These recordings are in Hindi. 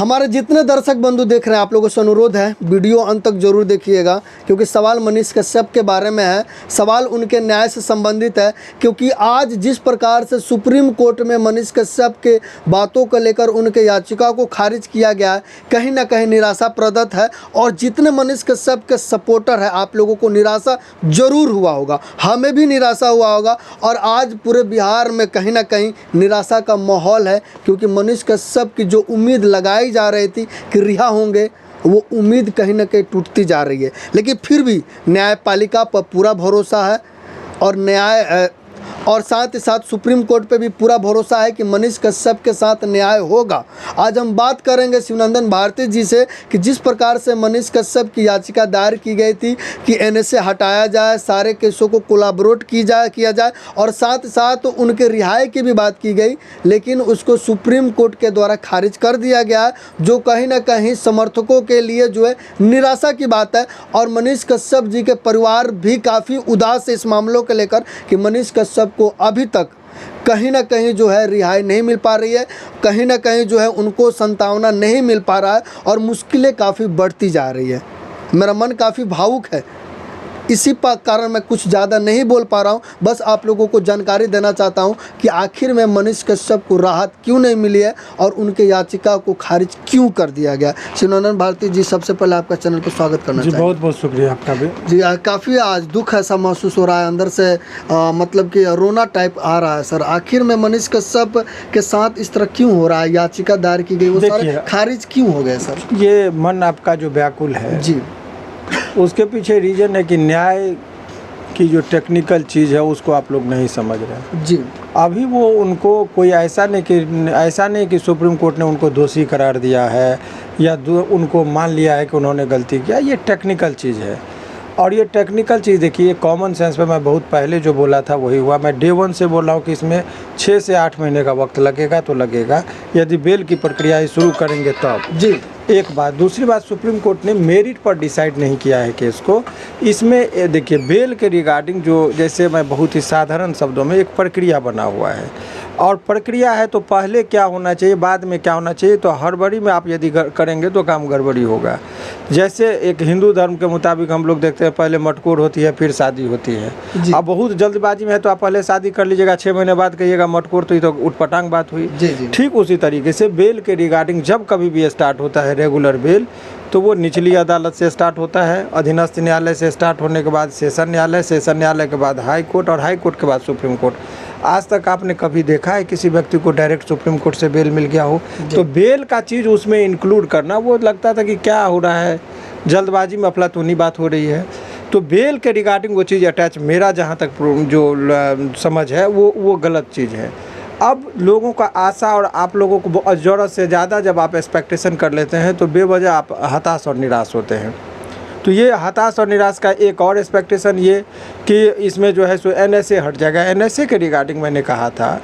हमारे जितने दर्शक बंधु देख रहे हैं, आप लोगों से अनुरोध है वीडियो अंत तक जरूर देखिएगा, क्योंकि सवाल मनीष कश्यप के बारे में है, सवाल उनके न्याय से संबंधित है। क्योंकि आज जिस प्रकार से सुप्रीम कोर्ट में मनीष कश्यप के बातों को लेकर उनके याचिका को खारिज किया गया है, कहीं ना कहीं निराशाप्रद है। और जितने मनीष कश्यप के सपोर्टर हैं, आप लोगों को निराशा जरूर हुआ होगा, हमें भी निराशा हुआ होगा। और आज पूरे बिहार में कहीं ना कहीं निराशा का माहौल है, क्योंकि मनीष कश्यप की जो उम्मीद लगाई जा रही थी कि रिहा होंगे, वो उम्मीद कहीं ना कहीं टूटती जा रही है। लेकिन फिर भी न्यायपालिका पर पूरा भरोसा है और न्याय और साथ ही साथ सुप्रीम कोर्ट पे भी पूरा भरोसा है कि मनीष कश्यप के साथ न्याय होगा। आज हम बात करेंगे शिवनंदन भारती जी से कि जिस प्रकार से मनीष कश्यप की याचिका दायर की गई थी कि एनएसए हटाया जाए, सारे केसों को कोलैबोरेट किया जाए और साथ ही साथ उनके रिहाई की भी बात की गई, लेकिन उसको सुप्रीम कोर्ट के द्वारा खारिज कर दिया गया, जो कहीं ना कहीं समर्थकों के लिए जो है निराशा की बात है। और मनीष कश्यप जी के परिवार भी काफ़ी उदास है इस मामलों को लेकर कि मनीष कश्यप को अभी तक कहीं ना कहीं जो है रिहाई नहीं मिल पा रही है, कहीं ना कहीं जो है उनको संतावना नहीं मिल पा रहा है और मुश्किलें काफ़ी बढ़ती जा रही है। मेरा मन काफ़ी भावुक है, इसी कारण मैं कुछ ज़्यादा नहीं बोल पा रहा हूँ। बस आप लोगों को जानकारी देना चाहता हूँ कि आखिर में मनीष कश्यप को राहत क्यों नहीं मिली है और उनके याचिका को खारिज क्यों कर दिया गया। शिवनंदन भारती जी, सबसे पहले आपका चैनल पर स्वागत करना चाहिए। बहुत बहुत शुक्रिया आपका भी जी। काफ़ी आज दुख ऐसा महसूस हो रहा है, अंदर से मतलब कि रोना टाइप आ रहा है सर। आखिर में मनीष कश्यप के साथ इस तरह क्यों हो रहा है? याचिका दायर की गई, वो सारे खारिज क्यों हो गए सर? ये मन आपका जो व्याकुल है जी, उसके पीछे रीजन है कि न्याय की जो टेक्निकल चीज़ है उसको आप लोग नहीं समझ रहे जी। अभी वो उनको कोई ऐसा नहीं कि सुप्रीम कोर्ट ने उनको दोषी करार दिया है या उनको मान लिया है कि उन्होंने गलती किया। ये टेक्निकल चीज़ है और ये टेक्निकल चीज़ देखिए, कॉमन सेंस पे मैं बहुत पहले जो बोला था वही हुआ। मैं डे 1 से बोल रहा हूँ कि इसमें 6 से 8 महीने का वक्त लगेगा तो लगेगा, यदि बेल की प्रक्रिया शुरू करेंगे तब। जी। एक बात। दूसरी बात, सुप्रीम कोर्ट ने मेरिट पर डिसाइड नहीं किया है केस को। इसमें देखिए, बेल के रिगार्डिंग जो, जैसे मैं बहुत ही साधारण शब्दों में, एक प्रक्रिया बना हुआ है और प्रक्रिया है तो पहले क्या होना चाहिए, बाद में क्या होना चाहिए। तो हड़बड़ी में आप यदि करेंगे तो काम गड़बड़ी होगा। जैसे एक हिंदू धर्म के मुताबिक हम लोग देखते हैं, पहले मटकोर होती है फिर शादी होती है। अब बहुत जल्दबाजी में है तो आप पहले शादी कर लीजिएगा, 6 महीने बाद कहिएगा मटकोर, तो ये तो उटपटांग बात हुई। ठीक उसी तरीके से बेल के रिगार्डिंग जब कभी भी स्टार्ट होता है रेगुलर बेल, तो वो निचली अदालत से स्टार्ट होता है, अधीनस्थ न्यायालय से स्टार्ट होने के बाद सेशन न्यायालय, सेशन न्यायालय के बाद हाई कोर्ट और हाई कोर्ट के बाद सुप्रीम कोर्ट। आज तक आपने कभी देखा है किसी व्यक्ति को डायरेक्ट सुप्रीम कोर्ट से बेल मिल गया हो? तो बेल का चीज़ उसमें इंक्लूड करना, वो लगता था कि क्या हो रहा है, जल्दबाजी में अफलातूनी बात हो रही है। तो बेल के रिगार्डिंग वो चीज़ अटैच, मेरा जहाँ तक जो समझ है वो गलत चीज़ है। अब लोगों का आशा और आप लोगों को ज़रूरत से ज़्यादा जब आप एक्सपेक्टेशन कर लेते हैं तो बेवजह आप हताश और निराश होते हैं। तो ये हताश और निराश का एक और एक्सपेक्टेशन ये कि इसमें जो है सो एनएसए हट जाएगा। एनएसए के रिगार्डिंग मैंने कहा था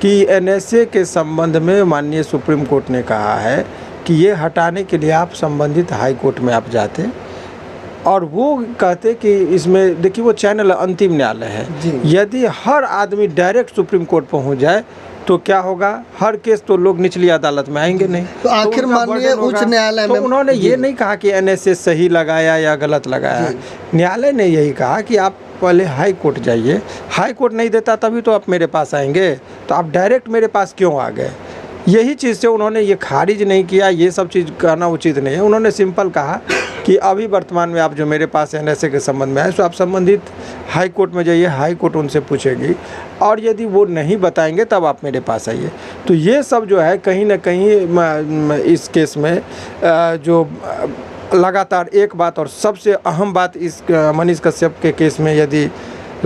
कि एनएसए के संबंध में माननीय सुप्रीम कोर्ट ने कहा है कि ये हटाने के लिए आप संबंधित हाई कोर्ट में आप जाते और वो कहते कि इसमें देखिए, वो चैनल अंतिम न्यायालय है। यदि हर आदमी डायरेक्ट सुप्रीम कोर्ट पहुंच जाए तो क्या होगा, हर केस तो लोग निचली अदालत में आएंगे नहीं। तो आखिर माननीय उच्च न्यायालय में उन्होंने ये नहीं कहा कि एनएसए सही लगाया या गलत लगाया, न्यायालय ने यही कहा कि आप पहले हाई कोर्ट जाइए। हाई कोर्ट नहीं देता तभी तो आप मेरे पास आएंगे, तो आप डायरेक्ट मेरे पास क्यों आ गए? यही चीज़ से उन्होंने ये खारिज नहीं किया, ये सब चीज़ कहना उचित नहीं है। उन्होंने सिंपल कहा कि अभी वर्तमान में आप जो मेरे पास एनएसए के संबंध में है, तो आप संबंधित हाई कोर्ट में जाइए, हाई कोर्ट उनसे पूछेगी और यदि वो नहीं बताएंगे तब आप मेरे पास आइए। तो ये सब जो है कहीं ना कहीं इस केस में जो लगातार एक बात और सबसे अहम बात इस मनीष कश्यप के केस में यदि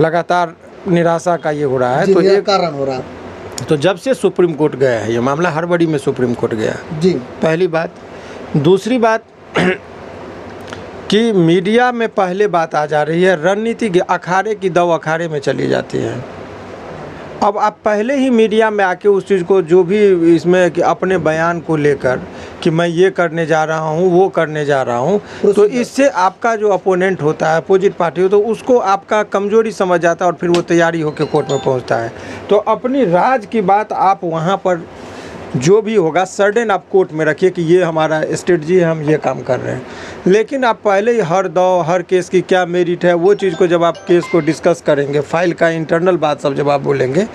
लगातार निराशा का ये हो रहा है, तो एक कारण हो रहा है। तो जब से सुप्रीम कोर्ट गया है, ये मामला हड़बड़ी में सुप्रीम कोर्ट गया जी, पहली बात। दूसरी बात कि मीडिया में पहले बात आ जा रही है, रणनीति के अखाड़े की दव अखाड़े में चली जाती है। अब आप पहले ही मीडिया में आके उस चीज़ को, जो भी इसमें कि अपने बयान को लेकर कि मैं ये करने जा रहा हूँ, वो करने जा रहा हूँ, तो इससे आपका जो अपोनेंट होता है, अपोजिट पार्टी हो, तो उसको आपका कमजोरी समझ जाता है और फिर वो तैयारी होकर कोर्ट में पहुँचता है। तो अपनी राज की बात आप वहाँ पर जो भी होगा सर्टेन आप कोर्ट में रखिए कि ये हमारा स्ट्रेटजी है, हम ये काम कर रहे हैं। लेकिन आप पहले ही हर केस की क्या मेरिट है वो चीज़ को जब आप केस को डिस्कस करेंगे, फाइल का इंटरनल बात सब जब आप बोलेंगे,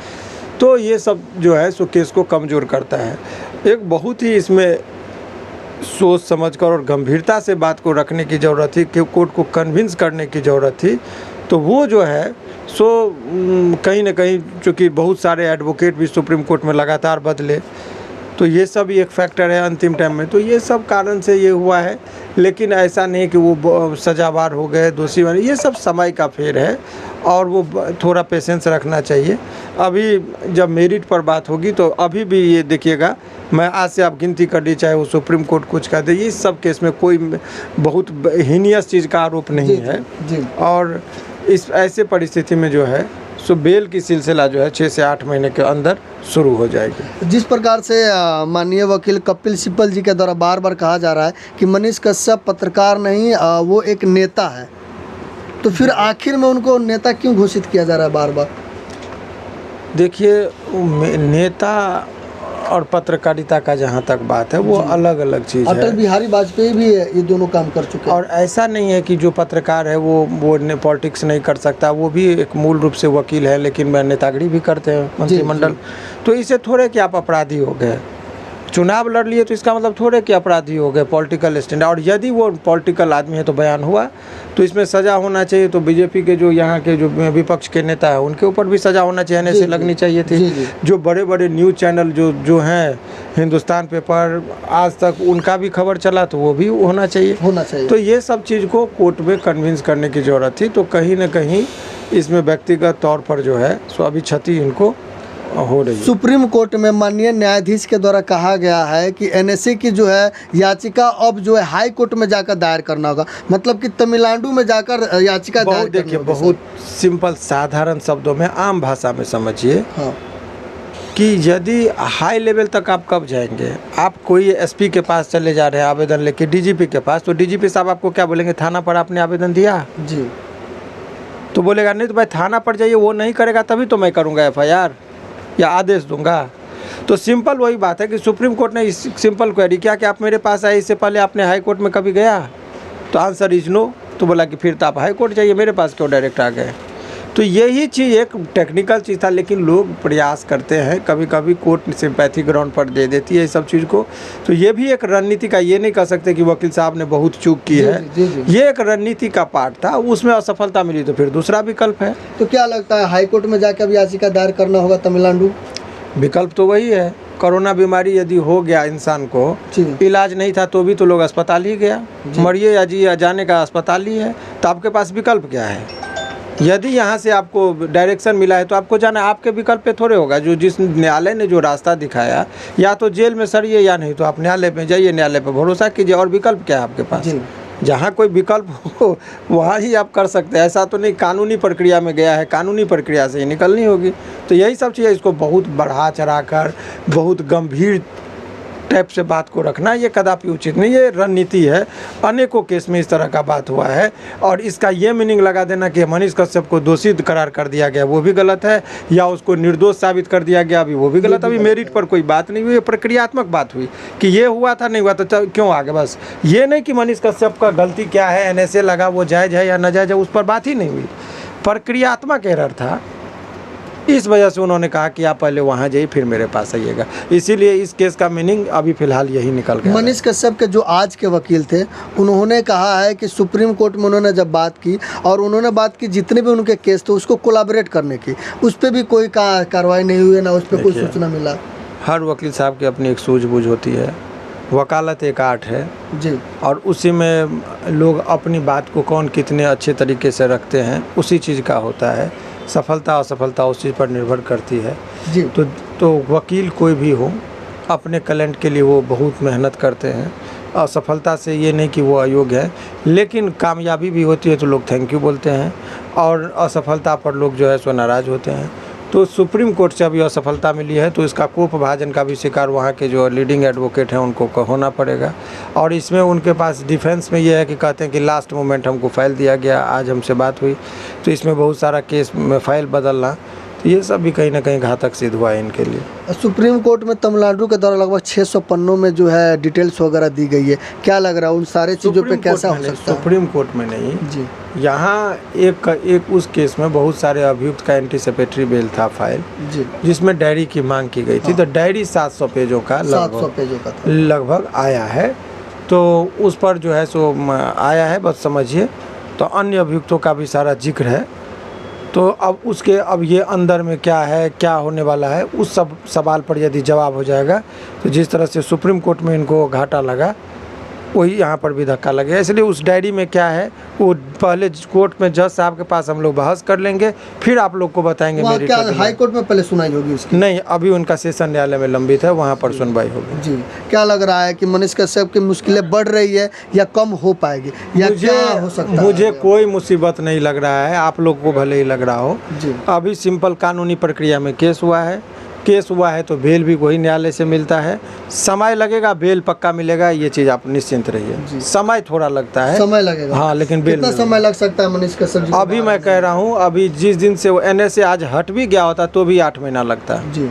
तो ये सब जो है सो केस को कमज़ोर करता है। एक बहुत ही इसमें सोच समझकर और गंभीरता से बात को रखने की ज़रूरत थी, कि कोर्ट को कन्विंस करने की ज़रूरत थी। तो वो जो है सो कहीं ना कहीं चूँकि बहुत सारे एडवोकेट भी सुप्रीम कोर्ट में लगातार बदले, तो ये सब एक फैक्टर है अंतिम टाइम में। तो ये सब कारण से ये हुआ है, लेकिन ऐसा नहीं कि वो सजावार हो गए, दोषी बने। ये सब समय का फेर है और वो थोड़ा पेशेंस रखना चाहिए। अभी जब मेरिट पर बात होगी तो अभी भी ये देखिएगा, मैं आज से आप गिनती कर ली, चाहे वो सुप्रीम कोर्ट कुछ कह दे, इस सब केस में कोई बहुत हीनियस चीज़ का आरोप नहीं है। और इस ऐसे परिस्थिति में जो है सो बेल की सिलसिला जो है 6 से 8 महीने के अंदर शुरू हो जाएगी। जिस प्रकार से माननीय वकील कपिल सिब्बल जी के द्वारा बार बार कहा जा रहा है कि मनीष कश्यप पत्रकार नहीं, वो एक नेता है, तो फिर आखिर में उनको नेता क्यों घोषित किया जा रहा है बार बार? देखिए, नेता और पत्रकारिता का जहाँ तक बात है वो अलग अलग चीज़ है। अटल बिहारी वाजपेयी भी ये दोनों काम कर चुके हैं। और ऐसा नहीं है कि जो पत्रकार है वो पॉलिटिक्स नहीं कर सकता, वो भी एक मूल रूप से वकील है, लेकिन वह नेतागिरी भी करते हैं मंत्रिमंडल। तो इसे थोड़े कि आप अपराधी हो गए, चुनाव लड़ लिए तो इसका मतलब थोड़े कि अपराधी हो गए, पॉलिटिकल स्टैंड। और यदि वो पॉलिटिकल आदमी है तो बयान हुआ तो इसमें सज़ा होना चाहिए। तो बीजेपी के जो यहाँ के जो विपक्ष के नेता है उनके ऊपर भी सज़ा होना चाहिए, ऐसे लगनी चाहिए थी। जो बड़े बड़े न्यूज़ चैनल जो हैं, हिंदुस्तान पेपर, आज तक, उनका भी खबर चला तो वो भी होना चाहिए। तो ये सब चीज़ को कोर्ट में कन्विंस करने की ज़रूरत थी। तो कहीं ना कहीं इसमें व्यक्तिगत तौर पर जो है सो अभी क्षति इनको हो रही है। सुप्रीम कोर्ट में माननीय न्यायाधीश के द्वारा कहा गया है कि एनएसए की जो है याचिका अब जो है हाई कोर्ट में जाकर दायर करना होगा, मतलब कि तमिलनाडु में जाकर याचिका दायर। देखिए, बहुत सिंपल साधारण शब्दों में, आम भाषा में समझिए। हाँ। कि यदि हाई लेवल तक आप कब जाएंगे? आप कोई एसपी के पास चले जा रहे हैं आवेदन लेके, डीजीपी के पास, तो डीजीपी साहब आपको क्या बोलेंगे? थाना पर आपने आवेदन दिया जी, तो बोलेगा नहीं तो भाई थाना पर जाइए, वो नहीं करेगा तभी तो मैं करूँगा एफआईआर या आदेश दूंगा। तो सिंपल वही बात है कि सुप्रीम कोर्ट ने इस सिंपल क्वेरी किया कि आप मेरे पास आए, इससे पहले आपने हाई कोर्ट में कभी गया? तो आंसर इज नो। तो बोला कि फिर तो आप हाई कोर्ट जाइए, मेरे पास क्यों डायरेक्ट आ गए? तो यही चीज़ एक टेक्निकल चीज़ था, लेकिन लोग प्रयास करते हैं, कभी कभी कोर्ट सिंपैथी ग्राउंड पर दे देती है इस सब चीज़ को। तो ये भी एक रणनीति का, ये नहीं कह सकते कि वकील साहब ने बहुत चूक की है। ये एक रणनीति का पार्ट था, उसमें असफलता मिली तो फिर दूसरा विकल्प है। तो क्या लगता है हाई कोर्ट में जाकर अब याचिका दायर करना होगा तमिलनाडु? विकल्प तो वही है। कोरोना बीमारी यदि हो गया इंसान को, इलाज नहीं था तो भी तो लोग अस्पताल ही गया, मरिए या जी या जाने का अस्पताल ही है। तो आपके पास विकल्प क्या है? यदि यहाँ से आपको डायरेक्शन मिला है तो आपको जाना, आपके विकल्प पे थोड़े होगा। जो जिस न्यायालय ने जो रास्ता दिखाया, या तो जेल में सड़िए या नहीं तो आप न्यायालय में जाइए, न्यायालय पर भरोसा कीजिए। और विकल्प क्या है आपके पास? जहाँ कोई विकल्प हो वहाँ ही आप कर सकते हैं। ऐसा तो नहीं कानूनी प्रक्रिया में गया है, कानूनी प्रक्रिया से ही निकलनी होगी। तो यही सब चीज़ें, इसको बहुत बढ़ा चढ़ा कर बहुत गंभीर टाइप से बात को रखना ये कदापि उचित नहीं। ये रणनीति है, अनेकों केस में इस तरह का बात हुआ है। और इसका ये मीनिंग लगा देना कि मनीष कश्यप को दोषी करार कर दिया गया, वो भी गलत है, या उसको निर्दोष साबित कर दिया गया, अभी वो भी गलत। अभी मेरिट पर कोई बात नहीं हुई, प्रक्रियात्मक बात हुई कि ये हुआ था, नहीं हुआ तो क्यों आगे। बस ये नहीं कि मनीष कश्यप का गलती क्या है, एनएसए लगा वो जायज़ है या नाजायज़ है, उस पर बात ही नहीं हुई। प्रक्रियात्मक एरर था, इस वजह से उन्होंने कहा कि आप पहले वहाँ जाइए फिर मेरे पास आइएगा। इसीलिए इस केस का मीनिंग अभी फिलहाल यही निकल गया। मनीष कश्यप के जो आज के वकील थे, उन्होंने कहा है कि सुप्रीम कोर्ट में उन्होंने जब बात की और उन्होंने बात की जितने भी उनके केस थे उसको कोलैबोरेट करने की, उस पर भी कोई कार्रवाई नहीं हुई, ना उस पर कोई सूचना मिला। हर वकील साहब की अपनी एक सूझबूझ होती है, वकालत एक आर्ट है जी, और उसी में लोग अपनी बात को कौन कितने अच्छे तरीके से रखते हैं उसी चीज़ का होता है। सफलता असफलता उस चीज़ पर निर्भर करती है जी। तो वकील कोई भी हो, अपने क्लाइंट के लिए वो बहुत मेहनत करते हैं। असफलता से ये नहीं कि वो अयोग्य है, लेकिन कामयाबी भी होती है तो लोग थैंक यू बोलते हैं, और असफलता पर लोग जो है सो नाराज़ होते हैं। तो सुप्रीम कोर्ट से अभी असफलता मिली है तो इसका कोपभाजन का भी शिकार वहाँ के जो लीडिंग एडवोकेट हैं उनको होना पड़ेगा। और इसमें उनके पास डिफेंस में ये है कि कहते हैं कि लास्ट मोमेंट हमको फ़ाइल दिया गया, आज हमसे बात हुई, तो इसमें बहुत सारा केस में फ़ाइल बदलना तो ये सब भी कहीं ना कहीं घातक सिद्ध हुआ है इनके लिए। सुप्रीम कोर्ट में तमिलनाडु के द्वारा लगभग 600 पन्नों में जो है डिटेल्स वगैरह दी गई है, क्या लग रहा है उन सारे चीज़ों पे कैसा हो सकता है? सुप्रीम कोर्ट में नहीं जी, यहाँ एक उस केस में बहुत सारे अभियुक्त का एंटीसिपेटरी बेल था फाइल, जी, जिसमें डायरी की मांग की गई थी। तो डायरी 700 पेजों का 700 पेजों का था। लगभग आया है, तो उस पर जो है सो आया है, बस समझिए। तो अन्य अभियुक्तों का भी सारा जिक्र है। तो अब ये अंदर में क्या है, क्या होने वाला है, उस सब सवाल पर यदि जवाब हो जाएगा तो जिस तरह से सुप्रीम कोर्ट में इनको घाटा लगा वही यहाँ पर भी धक्का लगेगा। इसलिए उस डायरी में क्या है वो पहले कोर्ट में जज साहब के पास हम लोग बहस कर लेंगे, फिर आप लोग को बताएंगे। वहाँ क्या हाई कोर्ट में पहले सुनाई होगी उसकी? नहीं, अभी उनका सेशन न्यायालय में लंबित है, वहाँ पर सुनवाई होगी। जी, क्या लग रहा है कि मनीष कश्यप की मुश्किलें बढ़ रही है या कम हो पाएगी, या क्या हो सकता है? मुझे कोई मुसीबत नहीं लग रहा है, आप लोग को भले ही लग रहा हो। जी, अभी सिंपल कानूनी प्रक्रिया में केस हुआ है तो बेल भी वही न्यायालय से मिलता है। समय लगेगा, बेल पक्का मिलेगा, ये चीज़ आप निश्चिंत रहिए। समय थोड़ा लगता है, समय लगेगा। हाँ, लेकिन बेल कितना समय लग सकता है मनीष कश्यप जी? अभी मैं कह रहा हूँ, अभी जिस दिन से वो NSA आज हट भी गया होता तो भी 8 महीना लगता है। जी,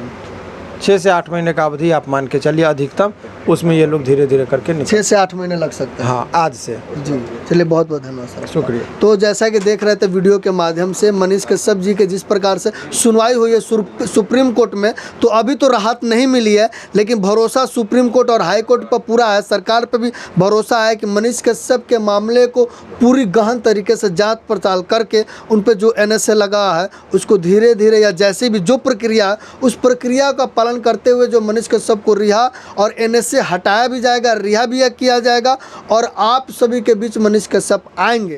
6 से 8 महीने का अवधि आप मान के चलिए अधिकतम, उसमें ये लोग धीरे धीरे करके 6 से 8 महीने लग सकते हैं। हाँ, आज से। जी, चलिए बहुत बहुत धन्यवाद सर, शुक्रिया। तो जैसा कि देख रहे थे वीडियो के माध्यम से मनीष कश्यप जी के जिस प्रकार से सुनवाई हुई है सुप्रीम कोर्ट में, तो अभी तो राहत नहीं मिली है, लेकिन भरोसा सुप्रीम कोर्ट और हाई कोर्ट पर पूरा है। सरकार पर भी भरोसा है कि मनीष कश्यप के मामले को पूरी गहन तरीके से जांच पड़ताल करके उन पर जो NSA लगा है उसको धीरे धीरे या जैसे भी जो प्रक्रिया है उस प्रक्रिया का पालन करते हुए जो मनीष कश्यप को रिहा और NSA हटाया भी जाएगा, रिहा भी किया जाएगा और आप सभी के बीच मनीष कश्यप आएंगे।